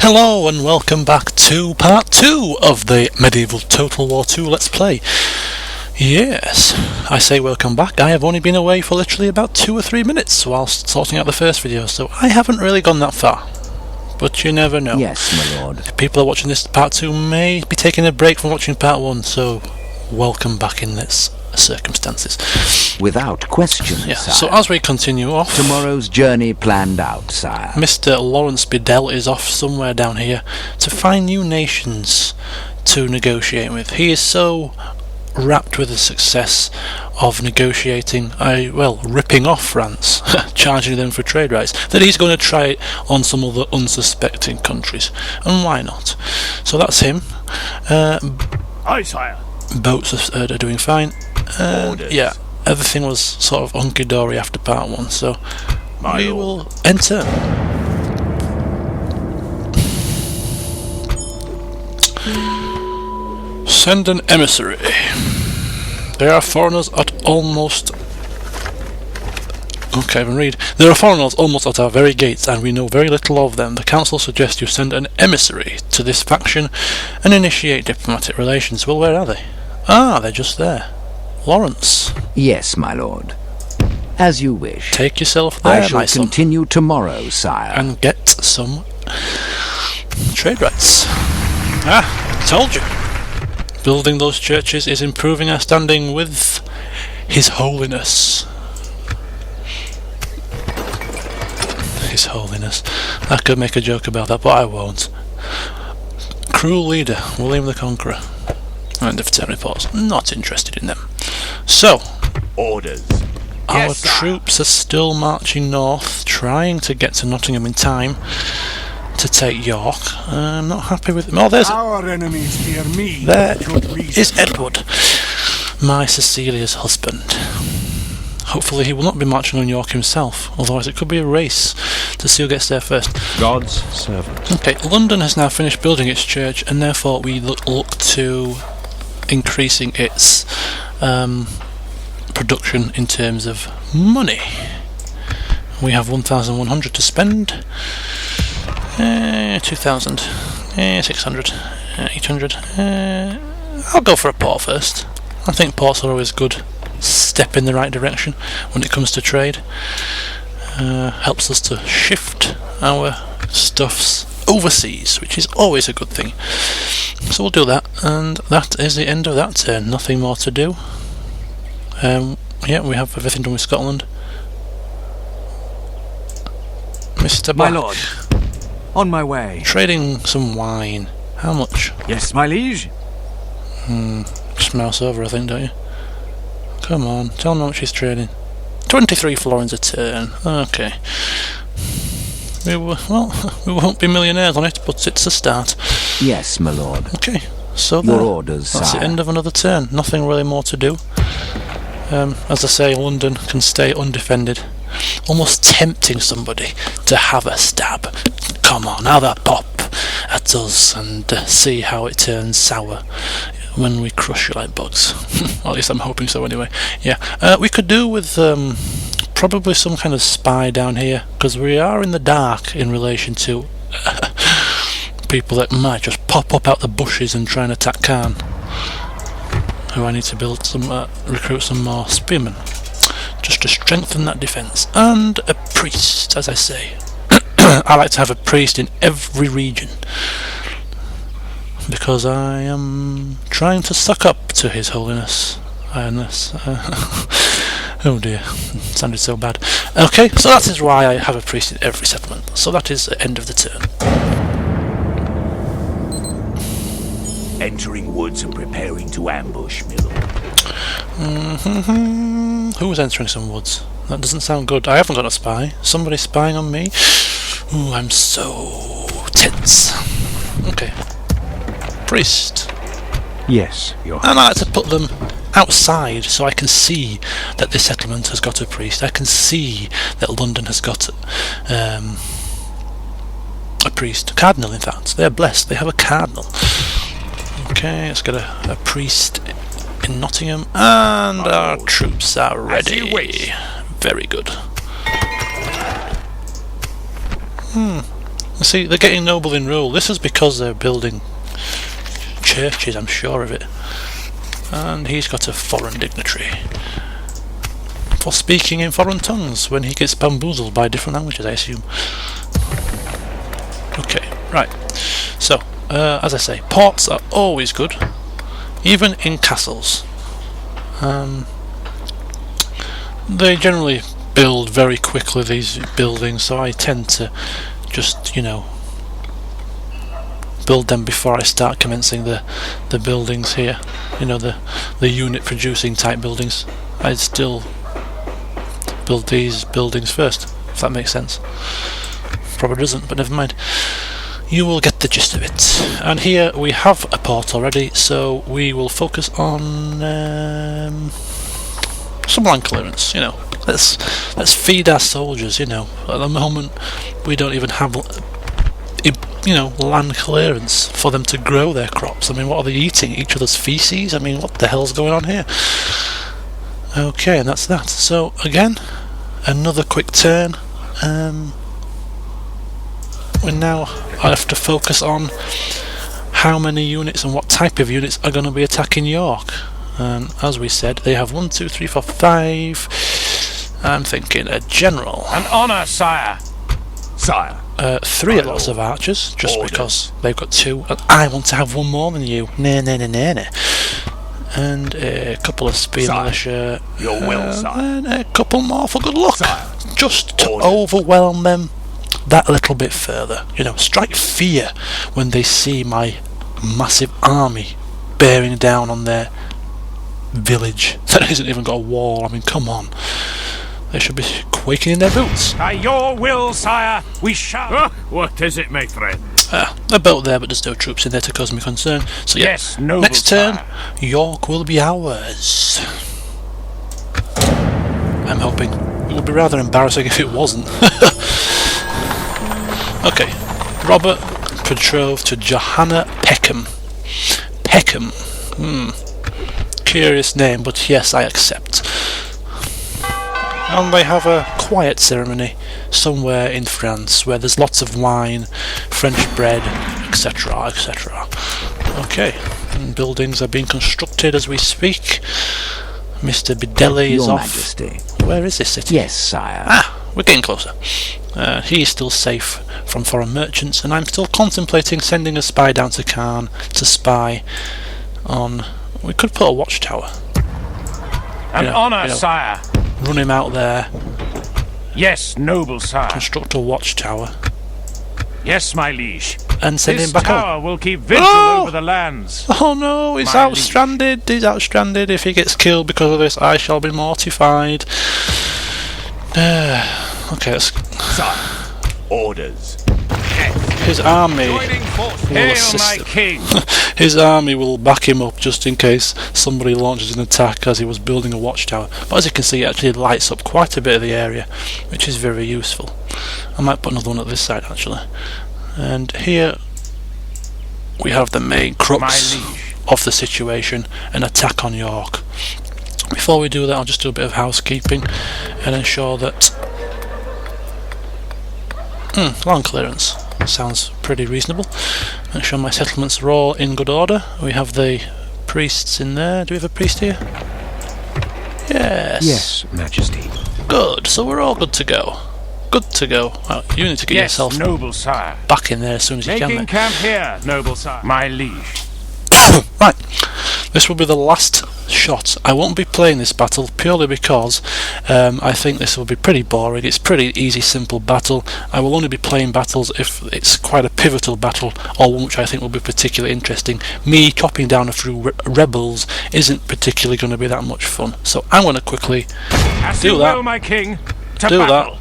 Hello and welcome back to part 2 of the Medieval Total War 2 Let's Play. Yes, I say welcome back. I have only been away for literally about 2 or 3 minutes whilst sorting out the first video, so I haven't really gone that far. But you never know. Yes, my lord. If people are watching this part 2 may be taking a break from watching part 1, so welcome back in this circumstances. Without question, Yeah, sire. so as we continue off, Tomorrow's journey planned out, sire. Mr. Lawrence Bedell is off somewhere down here to find new nations to negotiate with. He is so wrapped with the success of negotiating, ripping off France, charging them for trade rights, that he's going to try it on some other unsuspecting countries. And why not? So that's him. Aye, sire. Boats are doing fine. Orders. Yeah, everything was sort of hunky-dory after part 1, so My we lord. will enter. Send an emissary. There are foreigners at almost... Okay, I can read. There are foreigners almost at our very gates, and we know very little of them. The council suggests you send an emissary to this faction and initiate diplomatic relations. Well, where are they? Ah, they're just there. Lawrence, Yes, my lord. As you wish. take yourself I there, shall my son, continue tomorrow, sire. and get some trade rights. Ah, told you. Building those churches is improving our standing with His Holiness. His Holiness. I could make a joke about that, but I won't. Cruel leader, William the Conqueror. End of turn reports. Not interested in them. So, Orders. our Yes, sire. troops are still marching north, trying to get to Nottingham in time to take York. I'm not happy with them. Oh, there's... Our enemies fear me. There for good reason. is Edward, my Cecilia's husband. Hopefully he will not be marching on York himself, otherwise it could be a race to see who gets there first. God's servant. Okay, London has now finished building its church, and therefore we look to increasing its production in terms of money. We have 1,100 to spend. 2,000. 600. 800. I'll go for a port first. I think ports are always good step in the right direction when it comes to trade. Helps us to shift our stuffs overseas, which is always a good thing. So we'll do that, and that is the end of that turn. Nothing more to do. Yeah, we have everything done with Scotland. Mr. My Black, lord, on my way. trading some wine. How much? Yes, my liege. Just mouse over, I think, don't you? Come on, tell me how much he's trading. 23 florins a turn. Okay. We won't be millionaires on it, but it's a start. Yes, my lord. Okay, so Your there. orders, That's sire. the end of another turn. Nothing really more to do. As I say, London can stay undefended. Almost tempting somebody to have a stab. Come on, have a pop at us and see how it turns sour when we crush you like bugs. At least I'm hoping so anyway. Yeah, we could do with probably some kind of spy down here, because we are in the dark in relation to people that might just pop up out the bushes and try and attack Khan. Who I need to build some, recruit some more spearmen, just to strengthen that defence. And a priest, as I say. I like to have a priest in every region, because I am trying to suck up to His Holiness. Oh dear, sounded so bad. Okay, so that is why I have a priest in every settlement. So that is the end of the turn. Entering woods and preparing to ambush, my lord. Who was entering some woods? That doesn't sound good. I haven't got a spy. Somebody spying on me? Ooh, I'm so tense. Okay. Priest. Yes, your And I like to put them outside so I can see that this settlement has got a priest. I can see that London has got a priest. A cardinal, in fact. They're blessed. They have a cardinal. Okay, let's get a priest in Nottingham. And our troops are ready. you wish. Very good. See, they're getting noble in rule. This is because they're building churches, I'm sure of it. And he's got a foreign dignitary for speaking in foreign tongues when he gets bamboozled by different languages, I assume. Okay, right. So, as I say, ports are always good, even in castles. They generally build very quickly, these buildings, so I tend to just, you know, build them before I start commencing the buildings here. You know, the unit producing type buildings. I'd still build these buildings first, if that makes sense. Probably doesn't, but never mind. You will get the gist of it. And here we have a port already, so we will focus on some land clearance. You know, let's feed our soldiers. You know, at the moment we don't even have, you know, land clearance for them to grow their crops. I mean, what are they eating? Each other's feces? I mean, what the hell's going on here? Okay, and that's that. So again, another quick turn. We now have to focus on how many units and what type of units are going to be attacking York. And as we said, they have 1, 2, 3, 4, 5. I'm thinking a general. An honour, sire. Sire. 3 lots of archers, just because they've got 2, and I want to have 1 more than you. Nah. And a couple of spear militia. Your will, sire. And a couple more for good luck. Sire. Just to overwhelm them that little bit further. You know, strike fear when they see my massive army bearing down on their village that hasn't even got a wall. I mean, come on. They should be quaking in their boots. By your will, sire, we shall. What is it, my friend? They're built there, but there's no troops in there to cause me concern. So yeah, Yes, noble next turn, sire. York will be ours. I'm hoping. It would be rather embarrassing if it wasn't. Okay, Robert betrothed to Johanna Peckham. Peckham. Curious name, but yes, I accept. And they have a quiet ceremony somewhere in France where there's lots of wine, French bread, etc, etc. Okay, and buildings are being constructed as we speak. Mr. Bidelli is Your off. Majesty. Where is this city? Yes, sire. We're getting closer. He is still safe from foreign merchants, and I'm still contemplating sending a spy down to Caen to spy on... We could put a watchtower. An honour, sire. Run him out there, Yes, noble sire. construct a watchtower, Yes, my liege. and send This him back tower home. will keep vigil Oh! over the lands. Oh no, he's My out liege. stranded. He's out stranded. If he gets killed because of this, I shall be mortified. Okay, let's... Sire. Orders. His army Joining force. will Hail, assist my him. king. His army will back him up just in case somebody launches an attack as he was building a watchtower. But as you can see, it actually lights up quite a bit of the area, which is very useful. I might put another one at this side actually. And here we have the main crux My liege. of the situation, an attack on York. Before we do that, I'll just do a bit of housekeeping and ensure that land clearance sounds pretty reasonable. Make sure my settlements are all in good order. We have the priests in there. Do we have a priest here? Yes. Yes, Majesty. Good. So we're all good to go. Good to go. Well, you need to get Yes, yourself noble sire. back in there as soon as you Making can. camp here, noble sire. My liege. Right. This will be the last shot. I won't be playing this battle purely because I think this will be pretty boring. It's pretty easy, simple battle. I will only be playing battles if it's quite a pivotal battle or one which I think will be particularly interesting. Me chopping down a few rebels isn't particularly going to be that much fun. So I'm going to quickly As Do you that. will, my king. To Do battle.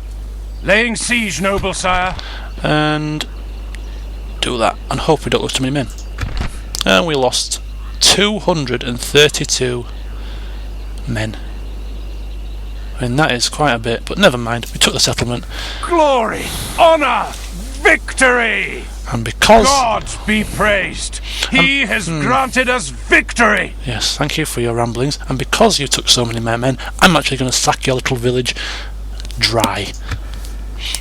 Laying siege, noble sire. and do that and hope we don't lose too many men. And we lost 232 men. I mean, that is quite a bit, but never mind. We took the settlement, Glory, honour, victory. and because... God be praised. He has granted us victory. Yes, thank you for your ramblings. And because you took so many men, I'm actually going to sack your little village dry.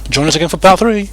Join us again for part 3.